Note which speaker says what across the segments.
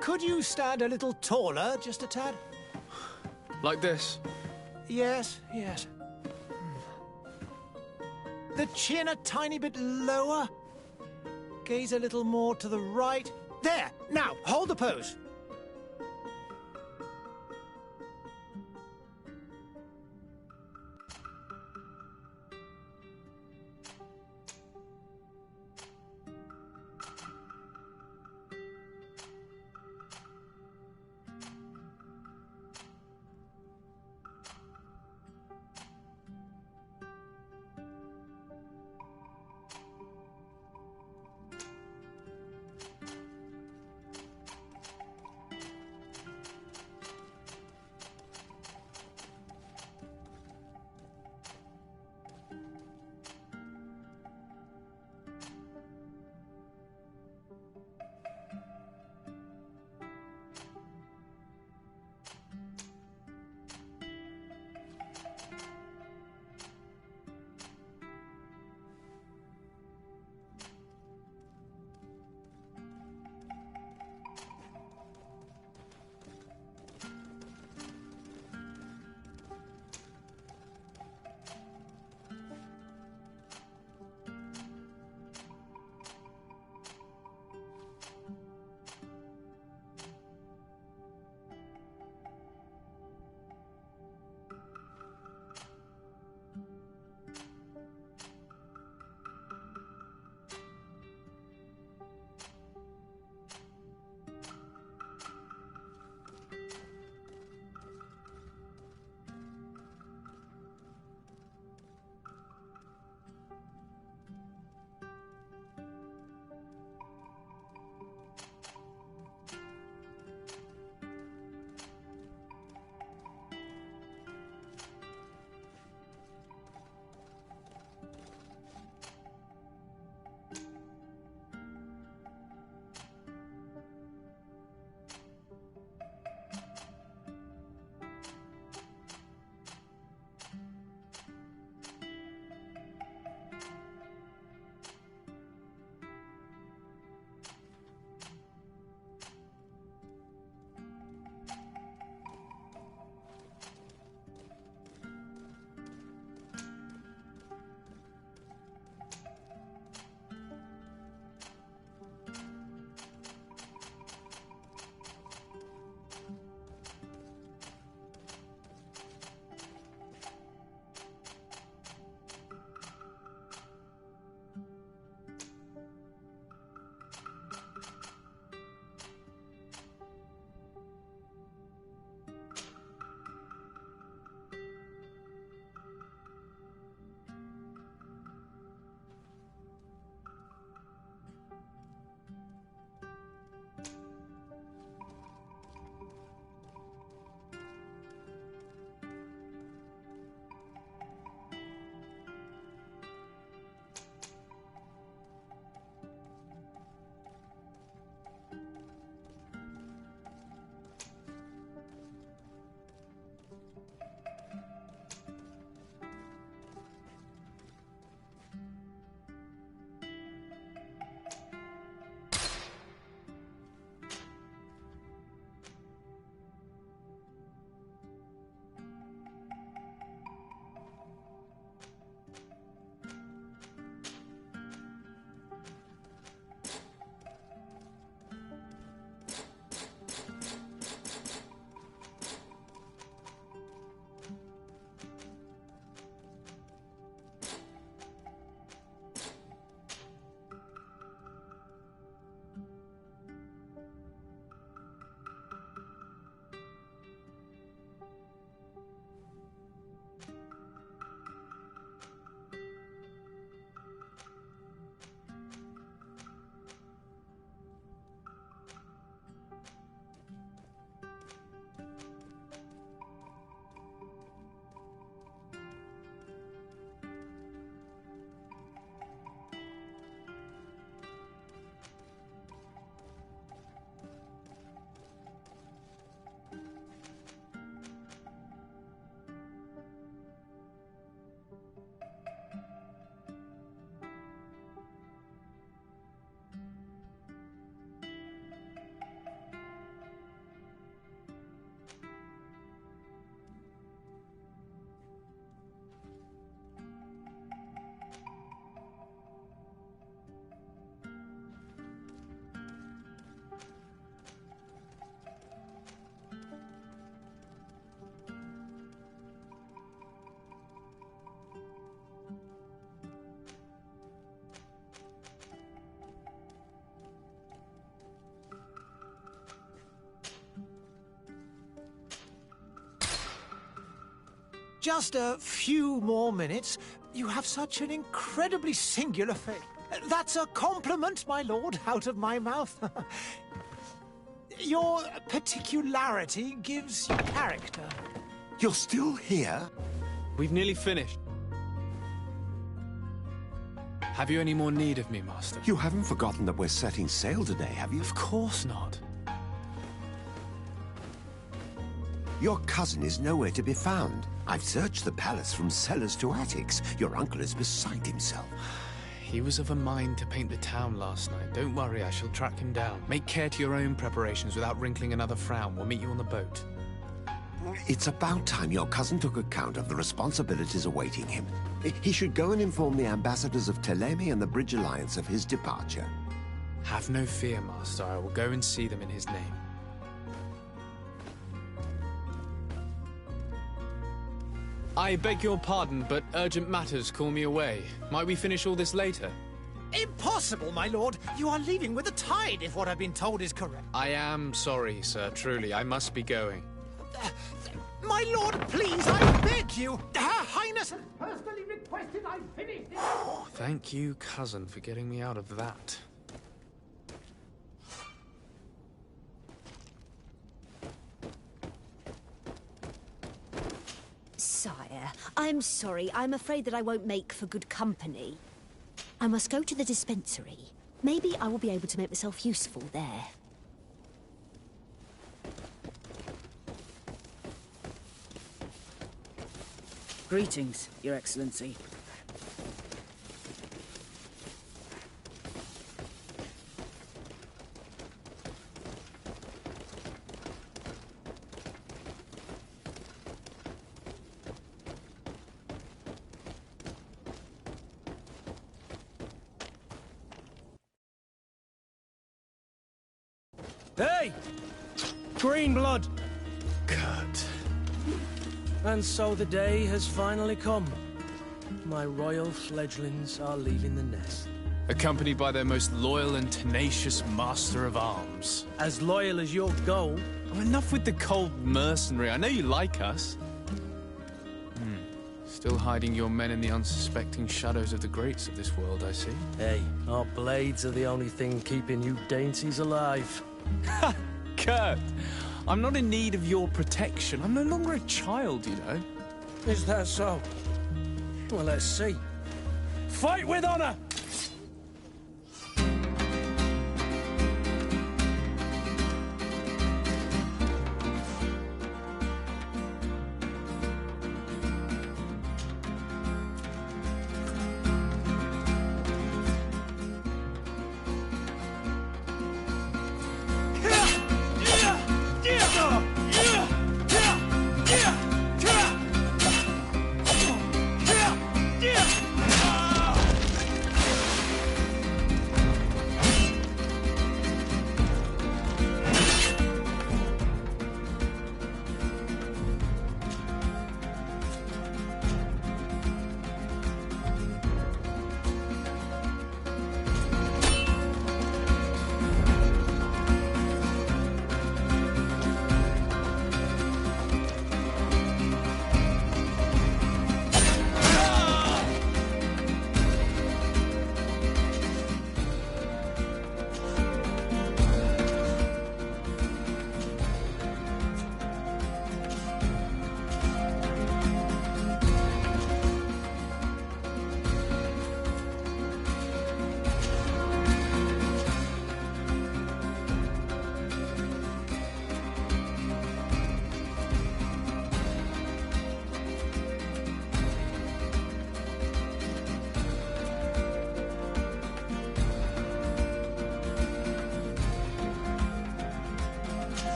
Speaker 1: Could you stand a little taller, just a tad?
Speaker 2: Like this?
Speaker 1: Yes, yes. The chin a tiny bit lower. Gaze a little more to the right. There! Now, hold the pose. Just a few more minutes. You have such an incredibly singular face. That's a compliment, my lord, out of my mouth. Your particularity gives you character.
Speaker 3: You're still here?
Speaker 2: We've nearly finished. Have you any more need of me, Master?
Speaker 3: You haven't forgotten that we're setting sail today, have you?
Speaker 2: Of course not.
Speaker 3: Your cousin is nowhere to be found. I've searched the palace from cellars to attics. Your uncle is beside himself.
Speaker 2: He was of a mind to paint the town last night. Don't worry, I shall track him down. Make care to your own preparations without wrinkling another frown. We'll meet you on the boat.
Speaker 3: It's about time your cousin took account of the responsibilities awaiting him. He should go and inform the ambassadors of Telemi and the Bridge Alliance of his departure.
Speaker 2: Have no fear, Master. I will go and see them in his name. I beg your pardon, but urgent matters call me away. Might we finish all this later?
Speaker 1: Impossible, my lord. You are leaving with the tide, if what I've been told is correct.
Speaker 2: I am sorry, sir. Truly, I must be going.
Speaker 1: My lord, please, I beg you. Her Highness has personally requested I finish this.
Speaker 2: Thank you, cousin, for getting me out of that.
Speaker 4: Sire, I'm sorry. I'm afraid that I won't make for good company. I must go to the dispensary. Maybe I will be able to make myself useful there.
Speaker 5: Greetings, Your Excellency.
Speaker 6: Hey! Green blood!
Speaker 2: Kurt.
Speaker 6: And so the day has finally come. My royal fledglings are leaving the nest.
Speaker 2: Accompanied by their most loyal and tenacious master of arms.
Speaker 6: As loyal as your goal.
Speaker 2: Oh, enough with the cold mercenary. I know you like us. Still hiding your men in the unsuspecting shadows of the greats of this world, I see.
Speaker 6: Hey, our blades are the only thing keeping you dainties alive.
Speaker 2: Ha! Kurt! I'm not in need of your protection. I'm no longer a child, you know.
Speaker 6: Is that so? Well, let's see. Fight with honor!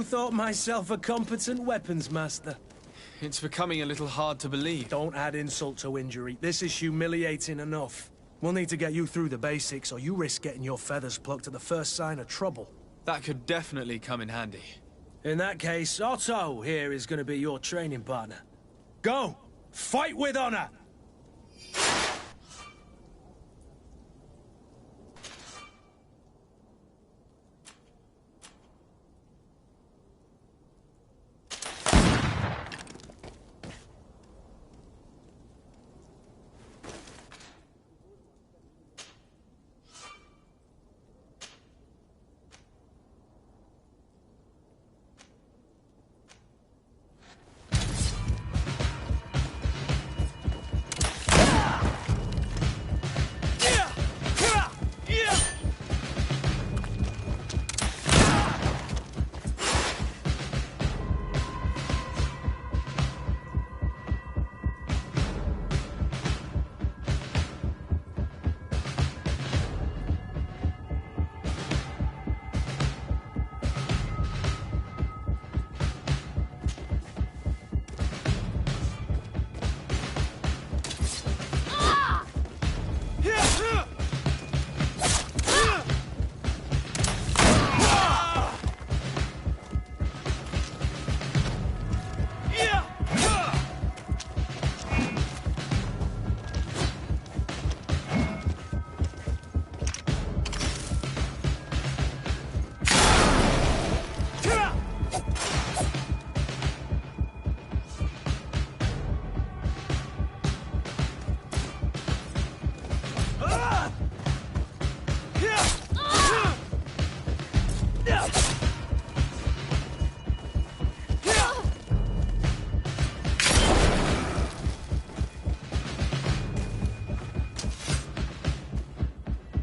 Speaker 6: thought myself a competent weapons master.
Speaker 2: It's becoming a little hard to believe.
Speaker 6: Don't add insult to injury. This is humiliating enough. We'll need to get you through the basics, or you risk getting your feathers plucked at the first sign of trouble.
Speaker 2: That could definitely come in handy.
Speaker 6: In that case, Otto here is going to be your training partner. Go! Fight with honor!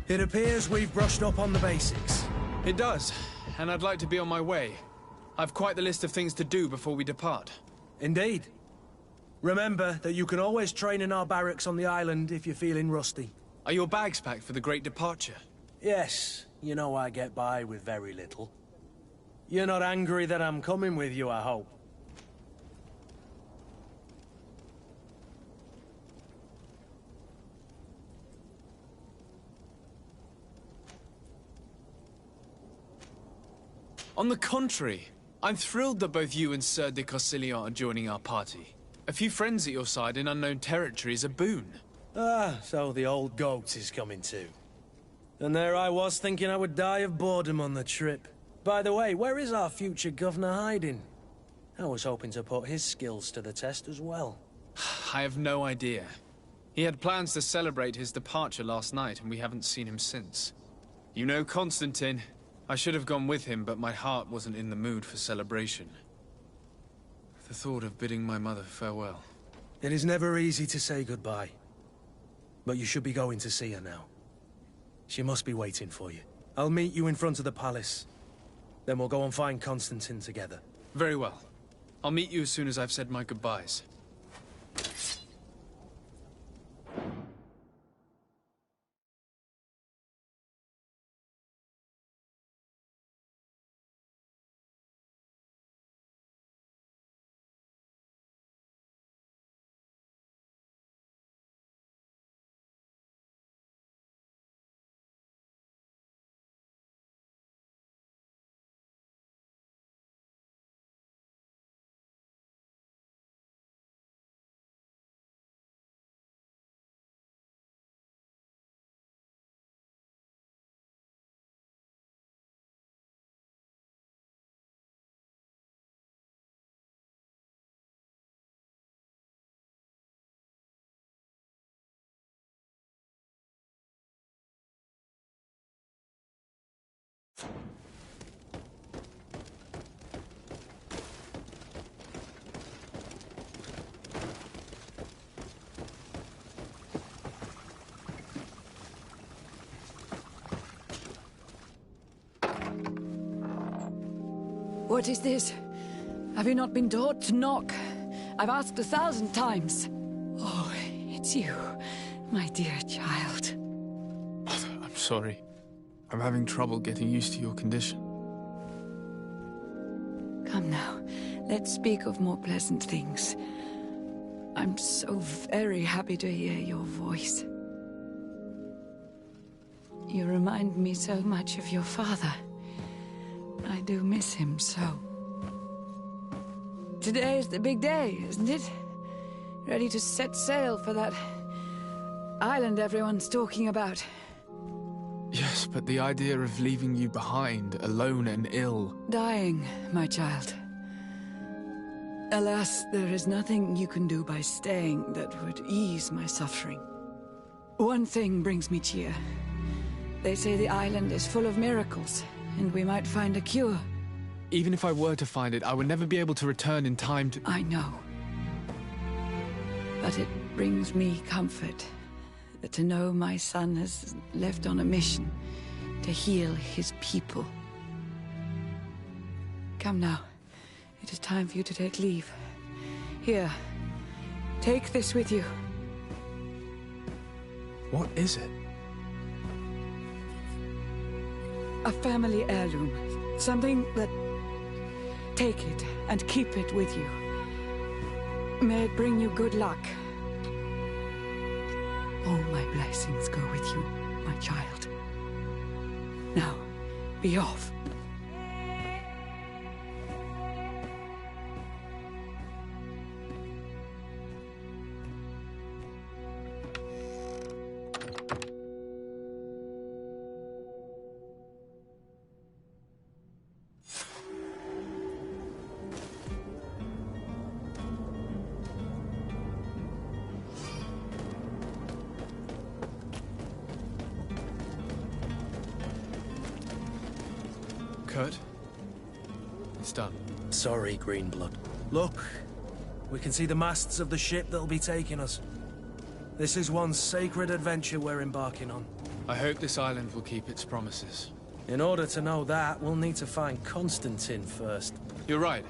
Speaker 6: It appears we've brushed up on the basics.
Speaker 2: It does, and I'd like to be on my way. I've quite the list of things to do before we depart.
Speaker 6: Indeed. Remember that you can always train in our barracks on the island if you're feeling rusty.
Speaker 2: Are your bags packed for the great departure?
Speaker 6: Yes, you know I get by with very little. You're not angry that I'm coming with you, I hope.
Speaker 2: On the contrary, I'm thrilled that both you and Sir de Corsillon are joining our party. A few friends at your side in unknown territory is a boon.
Speaker 6: Ah, so the old goat is coming too. And there I was thinking I would die of boredom on the trip. By the way, where is our future governor hiding? I was hoping to put his skills to the test as well.
Speaker 2: I have no idea. He had plans to celebrate his departure last night, and we haven't seen him since. You know Constantine. I should have gone with him, but my heart wasn't in the mood for celebration. The thought of bidding my mother farewell.
Speaker 6: It is never easy to say goodbye. But you should be going to see her now. She must be waiting for you. I'll meet you in front of the palace. Then we'll go and find Constantine together.
Speaker 2: Very well. I'll meet you as soon as I've said my goodbyes.
Speaker 7: What is this? Have you not been taught to knock? I've asked 1,000 times. Oh, it's you, my dear child.
Speaker 2: I'm sorry. I'm having trouble getting used to your condition.
Speaker 7: let's speak of more pleasant things. I'm so very happy to hear your voice. You remind me so much of your father. I do miss him so. Today is the big day, isn't it? Ready to set sail for that island everyone's talking about.
Speaker 2: Yes, but the idea of leaving you behind, alone and ill...
Speaker 7: Dying, my child. Alas, there is nothing you can do by staying that would ease my suffering. One thing brings me cheer. They say the island is full of miracles, and we might find a cure.
Speaker 2: Even if I were to find it, I would never be able to return in time to...
Speaker 7: I know. But it brings me comfort to know my son has left on a mission to heal his people. Come now. It is time for you to take leave. Here, take this with you.
Speaker 2: What is it?
Speaker 7: A family heirloom. Something that... Take it and keep it with you. May it bring you good luck. All my blessings go with you, my child. Now, be off.
Speaker 2: Kurt? It's done.
Speaker 6: Sorry, Greenblood. Look, we can see the masts of the ship that'll be taking us. This is one sacred adventure we're embarking on.
Speaker 2: I hope this island will keep its promises.
Speaker 6: In order to know that, we'll need to find Constantine first.
Speaker 2: You're right.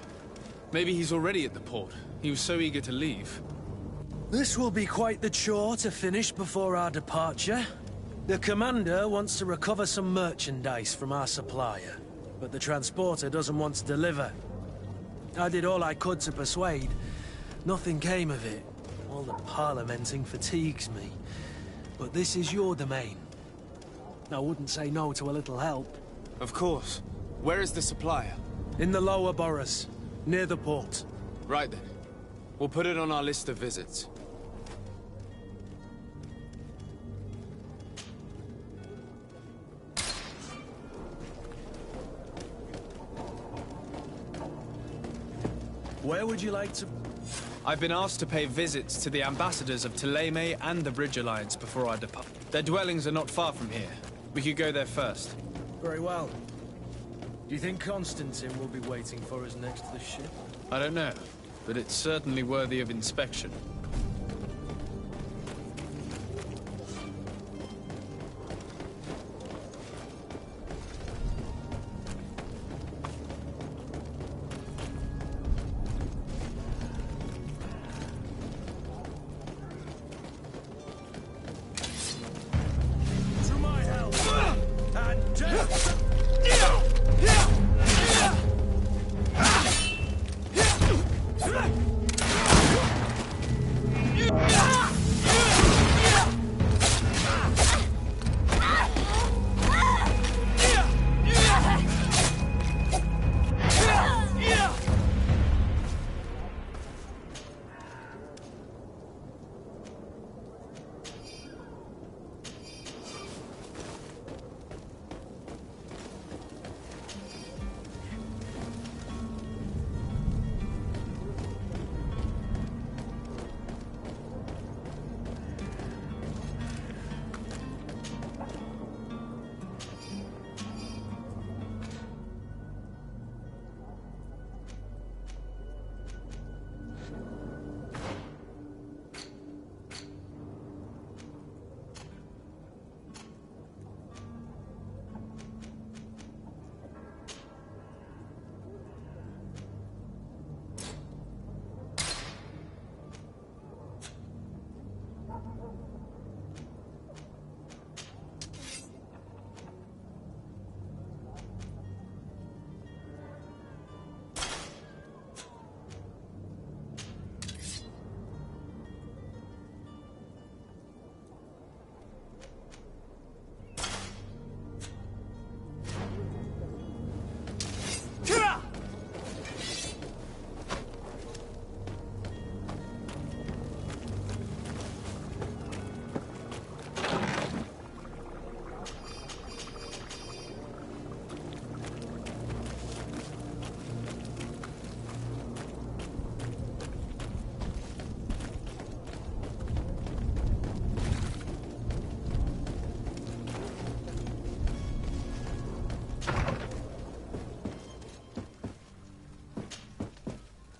Speaker 2: Maybe he's already at the port. He was so eager to leave.
Speaker 6: This will be quite the chore to finish before our departure. The commander wants to recover some merchandise from our supplier, but the transporter doesn't want to deliver. I did all I could to persuade. Nothing came of it. All the parliamenting fatigues me. But this is your domain. I wouldn't say no to a little help.
Speaker 2: Of course. Where is the supplier?
Speaker 6: In the lower boroughs, near the port.
Speaker 2: Right then. We'll put it on our list of visits.
Speaker 6: Where would you like to...
Speaker 2: I've been asked to pay visits to the ambassadors of Thélème and the Bridge Alliance before I depart. Their dwellings are not far from here. We could go there first.
Speaker 6: Very well. Do you think Constantine will be waiting for us next to the ship?
Speaker 2: I don't know, but it's certainly worthy of inspection.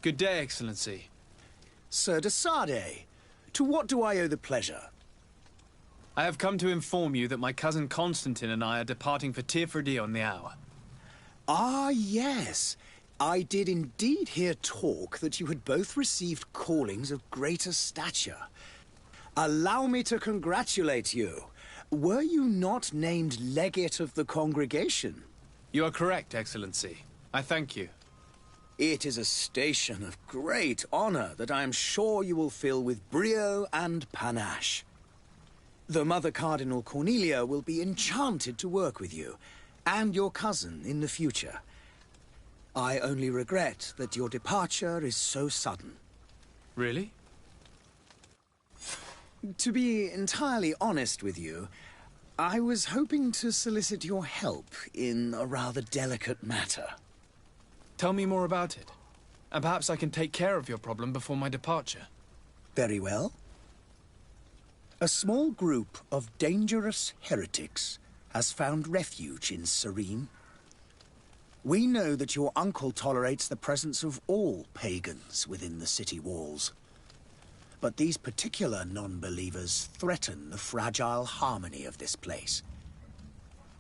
Speaker 2: Good day, Excellency.
Speaker 8: Sir de Sardet, to what do I owe the pleasure?
Speaker 2: I have come to inform you that my cousin Constantine and I are departing for Tirfredi on the hour.
Speaker 8: Ah, yes. I did indeed hear talk that you had both received callings of greater stature. Allow me to congratulate you. Were you not named legate of the congregation?
Speaker 2: You are correct, Excellency. I thank you.
Speaker 8: It is a station of great honor that I am sure you will fill with brio and panache. The Mother Cardinal Cornelia will be enchanted to work with you, and your cousin in the future. I only regret that your departure is so sudden.
Speaker 2: Really?
Speaker 8: To be entirely honest with you, I was hoping to solicit your help in a rather delicate matter.
Speaker 2: Tell me more about it, and perhaps I can take care of your problem before my departure.
Speaker 8: Very well. A small group of dangerous heretics has found refuge in Serene. We know that your uncle tolerates the presence of all pagans within the city walls. But these particular non-believers threaten the fragile harmony of this place.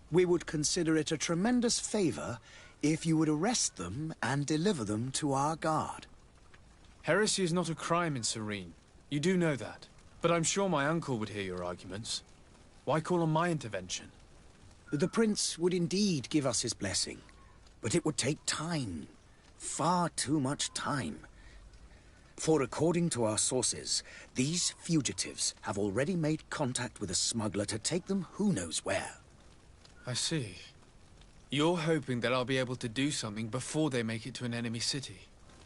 Speaker 8: We would consider it a tremendous favor if you would arrest them and deliver them to our guard.
Speaker 2: Heresy is not a crime in Serene. You do know that. But I'm sure my uncle would hear your arguments. Why call on my intervention?
Speaker 8: The prince would indeed give us his blessing, but it would take time. Far too much time. For according to our sources, these fugitives have already made contact with a smuggler to take them who knows where.
Speaker 2: I see. You're hoping that I'll be able to do something before they make it to an enemy city.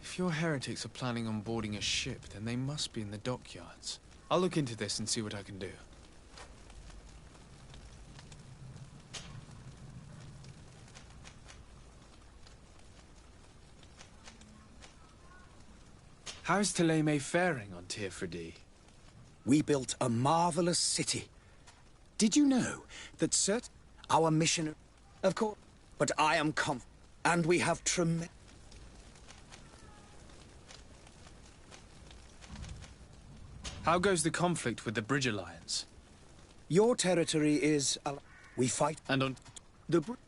Speaker 2: If your heretics are planning on boarding a ship, then they must be in the dockyards. I'll look into this and see what I can do. How's Thélème faring on Tirfredi?
Speaker 8: We built a marvelous city. Did you know that our mission... Of course, but I am confident, and we have tremendous...
Speaker 2: How goes the conflict with the Bridge Alliance?
Speaker 8: Your territory is... we fight...
Speaker 2: And on...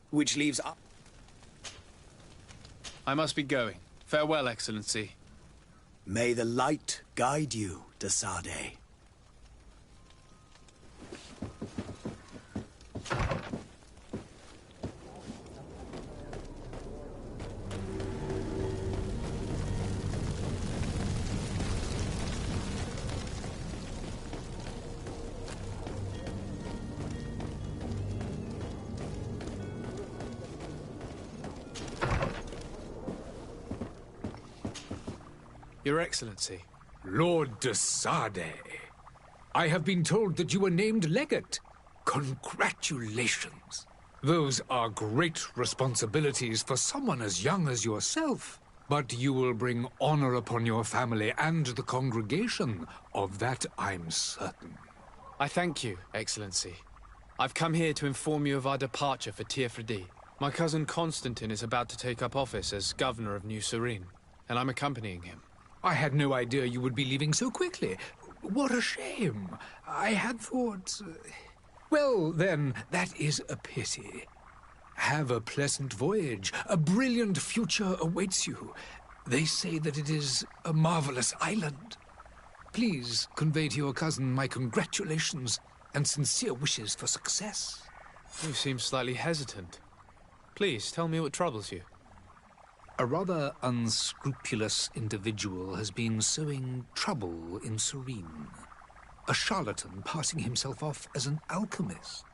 Speaker 8: which leaves up...
Speaker 2: I must be going. Farewell, Excellency.
Speaker 8: May the light guide you, de Sardet.
Speaker 2: Your Excellency.
Speaker 9: Lord de Sardet, I have been told that you were named legate. Congratulations. Those are great responsibilities for someone as young as yourself. But you will bring honor upon your family and the congregation. Of that I'm certain.
Speaker 2: I thank you, Excellency. I've come here to inform you of our departure for Tirfredi. My cousin Constantine is about to take up office as governor of New Serene, and I'm accompanying him.
Speaker 9: I had no idea you would be leaving so quickly. What a shame. I had thought... Well, then, that is a pity. Have a pleasant voyage. A brilliant future awaits you. They say that it is a marvelous island. Please convey to your cousin my congratulations and sincere wishes for success.
Speaker 2: You seem slightly hesitant. Please, tell me what troubles you.
Speaker 9: A rather unscrupulous individual has been sowing trouble in Serene. A charlatan passing himself off as an alchemist.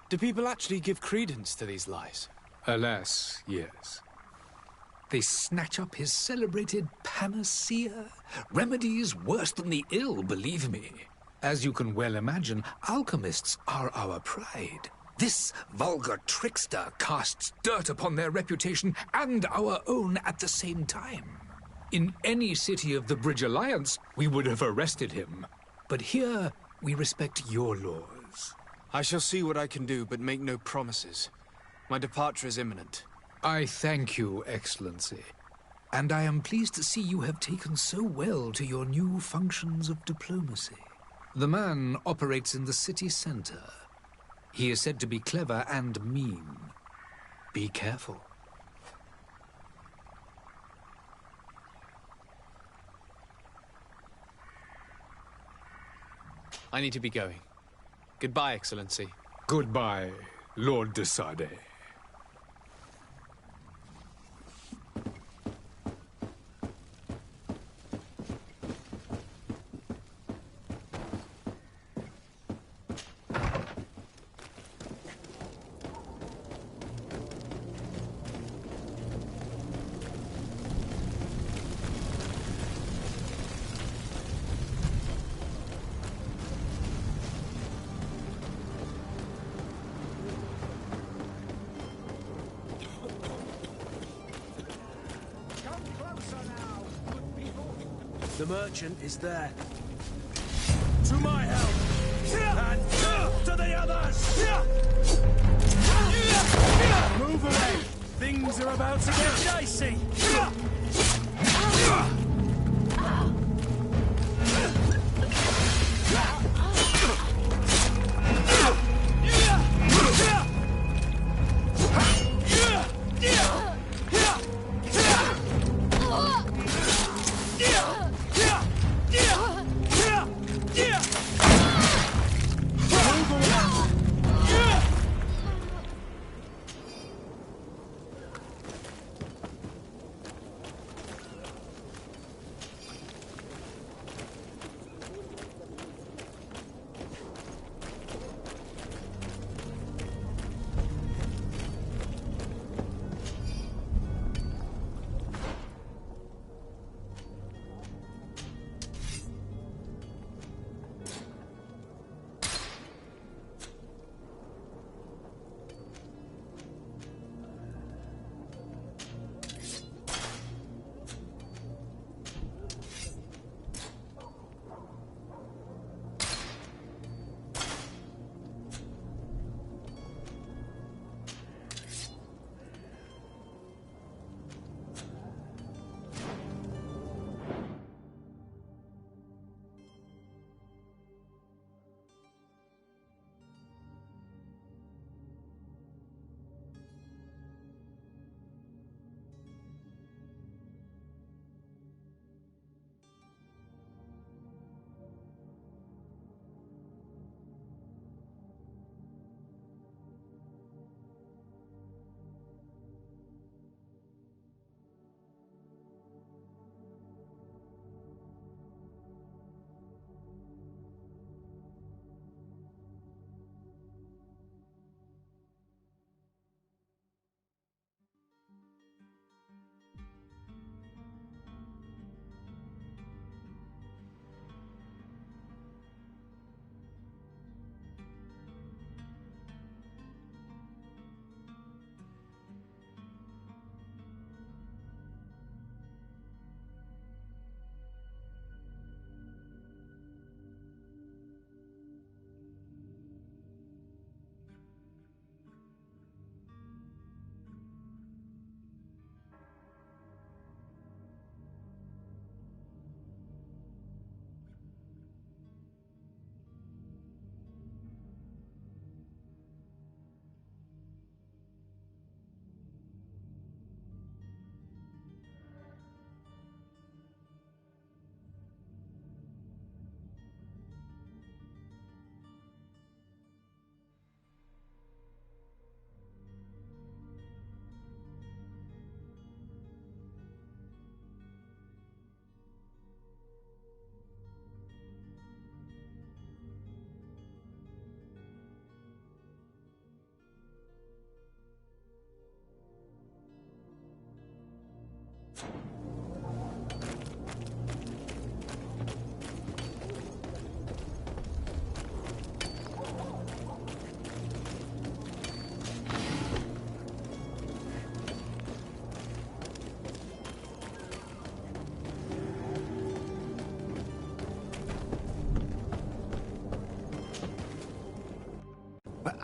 Speaker 2: Do people actually give credence to these lies?
Speaker 9: Alas, yes. They snatch up his celebrated panacea. Remedies worse than the ill, believe me. As you can well imagine, alchemists are our pride. This vulgar trickster casts dirt upon their reputation and our own at the same time. In any city of the Bridge Alliance, we would have arrested him. But here, we respect your laws.
Speaker 2: I shall see what I can do, but make no promises. My departure is imminent.
Speaker 9: I thank you, Excellency. and I am pleased to see you have taken so well to your new functions of diplomacy. The man operates in the city center. He is said to be clever and mean. Be careful.
Speaker 2: I need to be going. Goodbye, Excellency.
Speaker 9: Goodbye, Lord de Sade.
Speaker 6: The merchant is there. To my help! And to the others! Move away! Things are about to get dicey!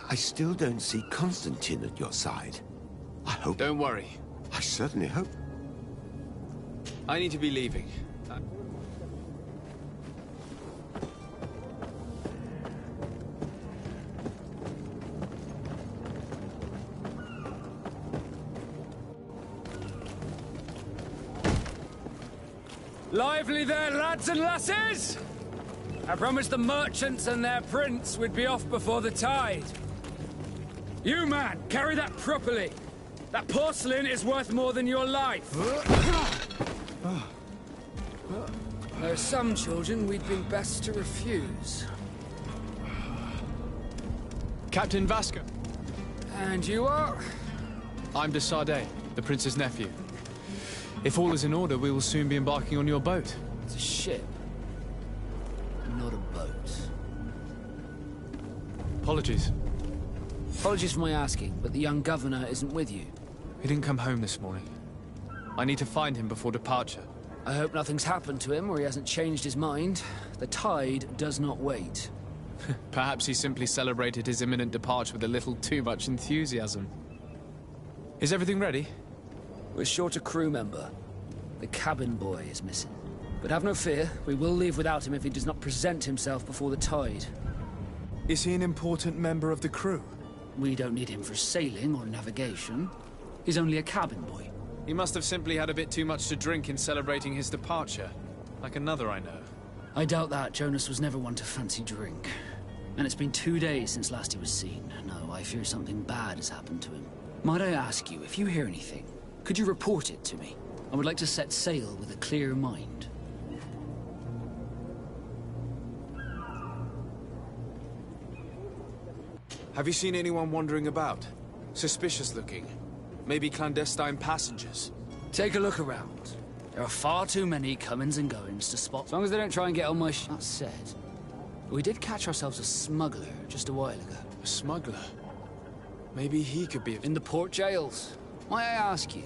Speaker 3: I still don't see Constantine at your side. I hope...
Speaker 2: Don't worry.
Speaker 3: I certainly hope...
Speaker 2: I need to be leaving.
Speaker 10: Lively there, lads and lasses! I promised the merchants and their prince we'd be off before the tide. You, man, carry that properly. That porcelain is worth more than your life. There are some children we'd been best to refuse.
Speaker 2: Captain Vasco.
Speaker 10: And you are?
Speaker 2: I'm de Sardet, the prince's nephew. If all is in order, we will soon be embarking on your boat.
Speaker 10: It's a ship, not a boat.
Speaker 2: Apologies.
Speaker 10: Apologies for my asking, but the young governor isn't with you.
Speaker 2: He didn't come home this morning. I need to find him before departure.
Speaker 10: I hope nothing's happened to him or he hasn't changed his mind. The tide does not wait.
Speaker 2: Perhaps he simply celebrated his imminent departure with a little too much enthusiasm. Is everything ready?
Speaker 10: We're short a crew member. The cabin boy is missing. But have no fear, we will leave without him if he does not present himself before the tide.
Speaker 2: Is he an important member of the crew?
Speaker 10: We don't need him for sailing or navigation. He's only a cabin boy.
Speaker 2: He must have simply had a bit too much to drink in celebrating his departure. Like another I know.
Speaker 10: I doubt that. Jonas was never one to fancy drink. And it's been 2 days since last he was seen. No, I fear something bad has happened to him. Might I ask you, if you hear anything, could you report it to me? I would like to set sail with a clear mind.
Speaker 2: Have you seen anyone wandering about? Suspicious looking. Maybe clandestine passengers?
Speaker 10: Take a look around. There are far too many comings and goings to spot. As long as they don't try and get on my That said, we did catch ourselves a smuggler just a while ago.
Speaker 2: A smuggler? Maybe he could be...
Speaker 10: In the port jails. Might I ask you?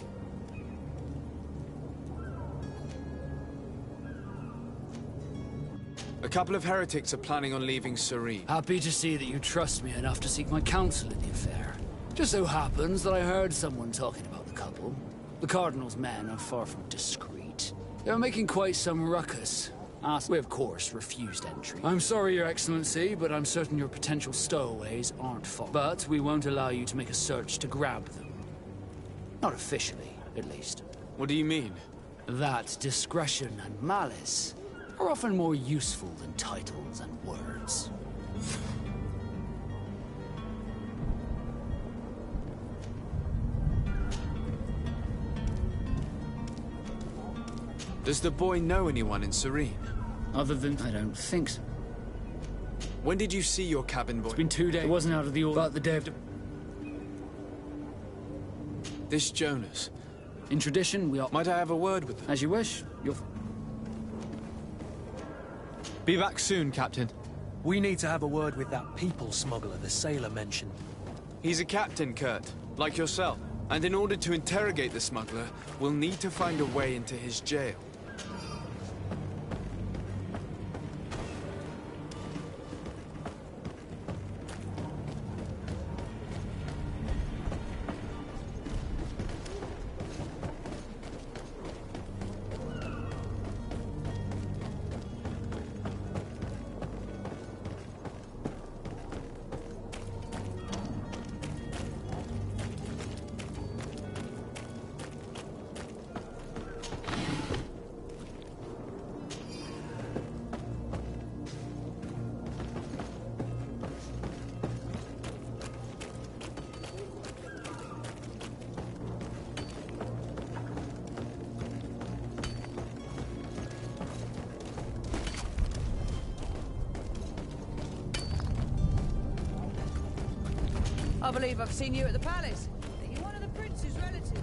Speaker 2: A couple of heretics are planning on leaving Serene.
Speaker 10: Happy to see that you trust me enough to seek my counsel in the affair. Just so happens that I heard someone talking about the couple. The Cardinal's men are far from discreet. They were making quite some ruckus. We, of course, refused entry. I'm sorry, Your Excellency, but I'm certain your potential stowaways aren't far. But we won't allow you to make a search to grab them. Not officially, at least.
Speaker 2: What do you mean?
Speaker 10: That discretion and malice are often more useful than titles and words.
Speaker 2: Does the boy know anyone in Serene?
Speaker 10: Other than... I don't think so.
Speaker 2: When did you see your cabin boy?
Speaker 10: It's been 2 days. It wasn't out of the order, but the day of...
Speaker 2: This Jonas.
Speaker 10: In tradition, we are...
Speaker 2: Might I have a word with him?
Speaker 10: As you wish. You'll...
Speaker 2: Be back soon, Captain.
Speaker 6: We need to have a word with that people smuggler the sailor mentioned.
Speaker 2: He's a captain, Kurt, like yourself. And in order to interrogate the smuggler, we'll need to find a way into his jail.
Speaker 5: I believe I've seen you at the palace. Are you one of the prince's relatives?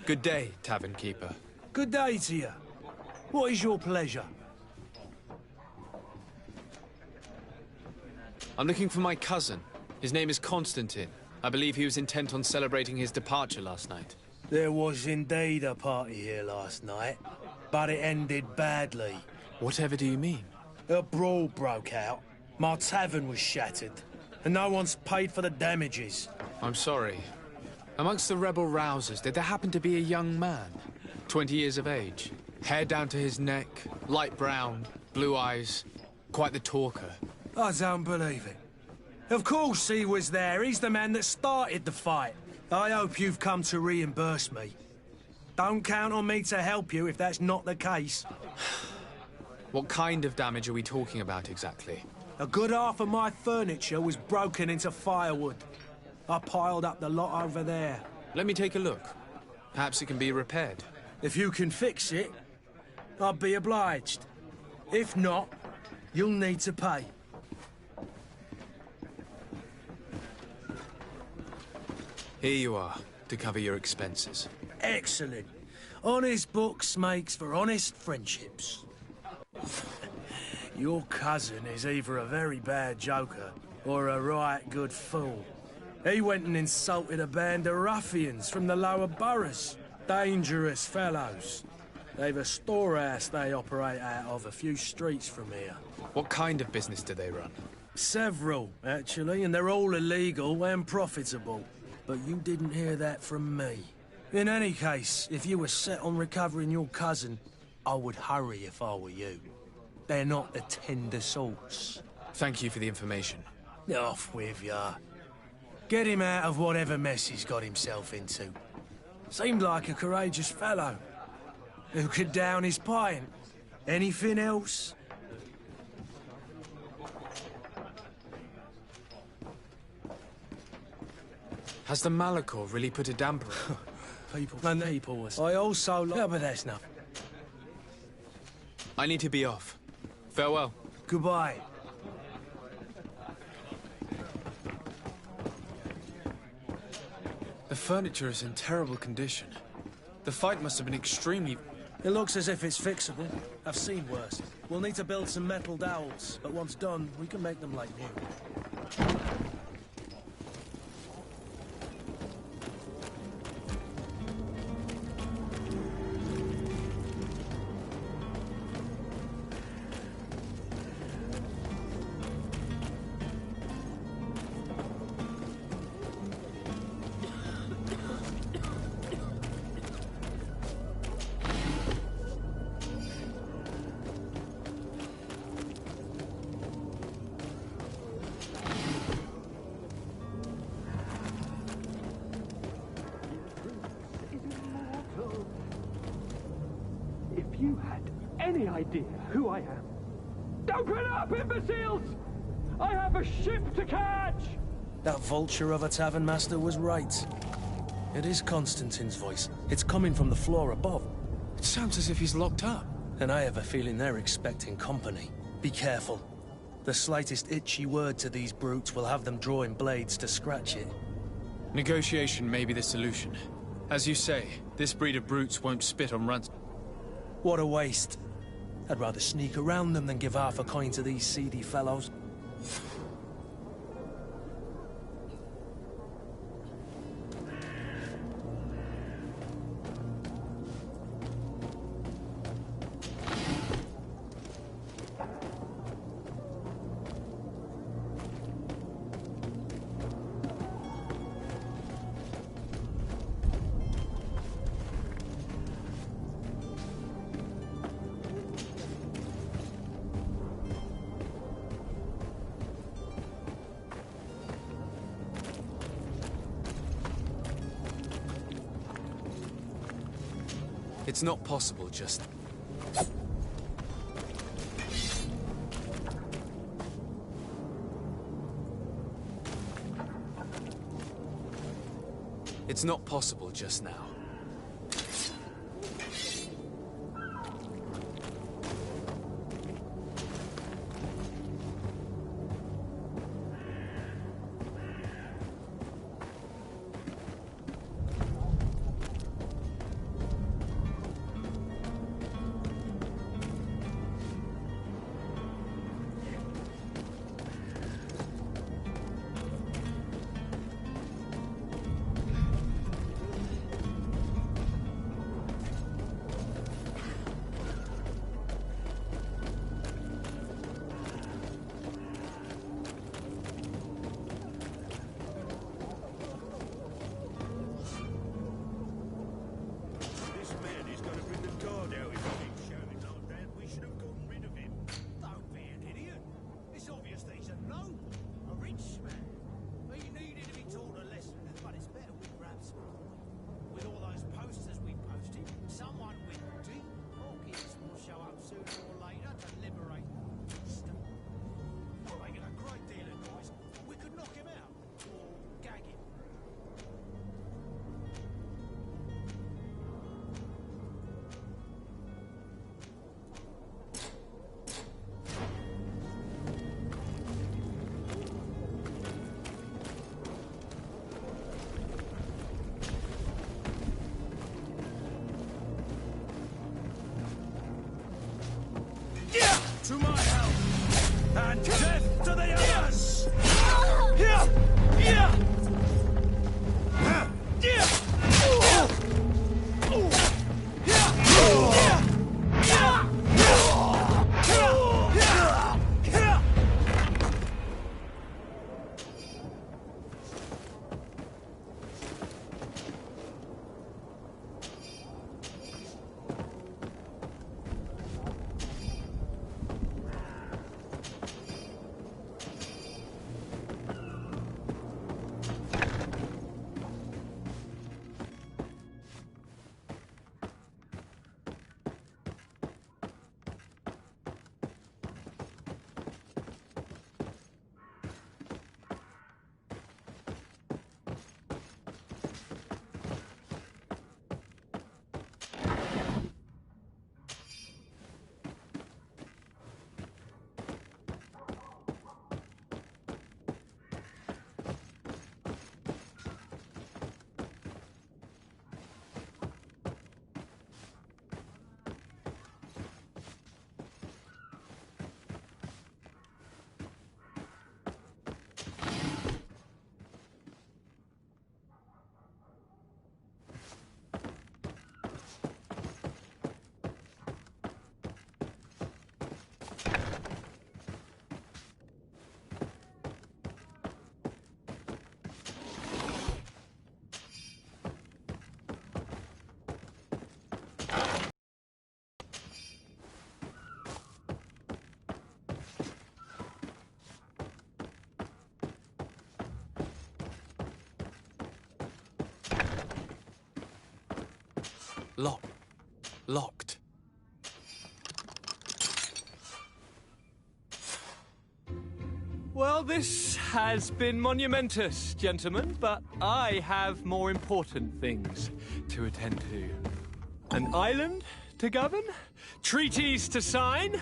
Speaker 2: Good day, tavern keeper.
Speaker 6: Good day to you. What is your pleasure?
Speaker 2: I'm looking for my cousin. His name is Constantine. I believe he was intent on celebrating his departure last night.
Speaker 6: There was indeed a party here last night, but it ended badly.
Speaker 2: Whatever do you mean?
Speaker 6: A brawl broke out. My tavern was shattered, and no one's paid for the damages.
Speaker 2: I'm sorry. Amongst the rebel rousers, did there happen to be a young man? 20 years of age. Hair down to his neck, light brown, blue eyes. Quite the talker.
Speaker 6: I don't believe it. Of course he was there. He's the man that started the fight. I hope you've come to reimburse me. Don't count on me to help you if that's not the case.
Speaker 2: What kind of damage are we talking about exactly?
Speaker 6: A good half of my furniture was broken into firewood. I piled up the lot over there.
Speaker 2: Let me take a look. Perhaps it can be repaired.
Speaker 6: If you can fix it, I'll be obliged. If not, you'll need to pay.
Speaker 2: Here you are, to cover your expenses.
Speaker 6: Excellent. Honest books makes for honest friendships. Your cousin is either a very bad joker or a right good fool. He went and insulted a band of ruffians from the lower boroughs. Dangerous fellows. They've a storehouse they operate out of a few streets from here.
Speaker 2: What kind of business do they run?
Speaker 6: Several, actually, and they're all illegal and profitable. But you didn't hear that from me. In any case, if you were set on recovering your cousin, I would hurry if I were you. They're not the tender sorts.
Speaker 2: Thank you for the information.
Speaker 6: Off with ya. Get him out of whatever mess he's got himself into. Seemed like a courageous fellow. Who could down his pint? Anything else?
Speaker 2: Has the Malachor really put a damper on?
Speaker 6: People and people was. I also like... Yeah, but that's nothing.
Speaker 2: I need to be off. Farewell.
Speaker 6: Goodbye.
Speaker 2: The furniture is in terrible condition. The fight must have been extremely...
Speaker 6: It looks as if it's fixable. I've seen worse. We'll need to build some metal dowels, but once done, we can make them like new.
Speaker 11: If you had any idea who I am... Open up, imbeciles! I have a ship to catch!
Speaker 6: That vulture of a tavern master was right. It is Constantine's voice. It's coming from the floor above.
Speaker 2: It sounds as if he's locked up.
Speaker 6: And I have a feeling they're expecting company. Be careful. The slightest itchy word to these brutes will have them drawing blades to scratch it.
Speaker 2: Negotiation may be the solution. As you say, this breed of brutes won't spit on runs.
Speaker 6: What a waste. I'd rather sneak around them than give half a coin to these seedy fellows.
Speaker 2: It's not possible, just... It's not possible just now.
Speaker 12: To my help! And death to the others!
Speaker 2: Locked.
Speaker 11: Well, this has been monumentous, gentlemen, but I have more important things to attend to. An island to govern, treaties to sign,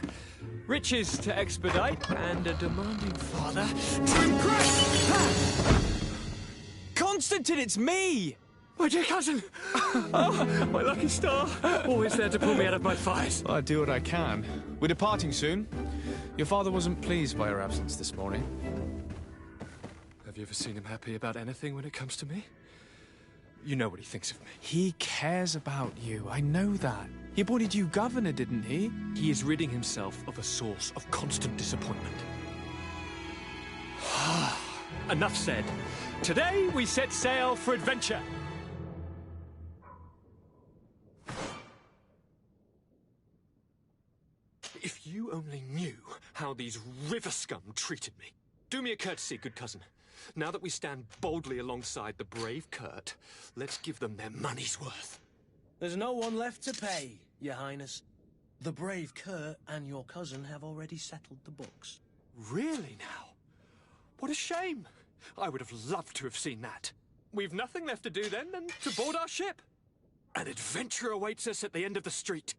Speaker 11: riches to expedite, and a demanding father to impress!
Speaker 2: Constantine, it's me!
Speaker 11: My dear cousin! Oh, my lucky star! Always there to pull me out of my fires.
Speaker 2: I do what I can. We're departing soon. Your father wasn't pleased by your absence this morning.
Speaker 11: Have you ever seen him happy about anything when it comes to me? You know what he thinks of me.
Speaker 2: He cares about you, I know that. He appointed you governor, didn't he?
Speaker 11: He is ridding himself of a source of constant disappointment. Enough said. Today we set sail for adventure. If you only knew how these river scum treated me. Do me a courtesy, good cousin. Now that we stand boldly alongside the brave Kurt, let's give them their money's worth.
Speaker 6: There's no one left to pay, Your Highness. The brave Kurt and your cousin have already settled the books.
Speaker 11: Really now? What a shame. I would have loved to have seen that. we've nothing left to do then than to board our ship. An adventure awaits us at the end of the street.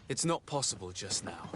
Speaker 2: It's not possible just now.